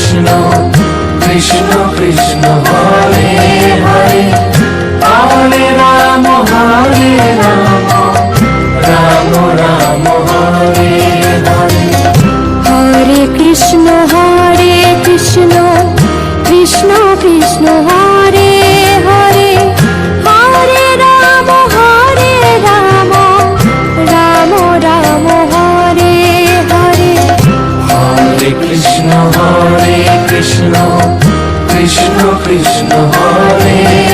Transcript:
Krishna Krishna Krishna Hare Hare Hare Ram Ram Ram Hare Hare. Hare Krishna Krishna Krishna Hare Hare Hare Ram Ram Ram Hare Hare. Hare Krishna Krishna Krishna Krishna Hare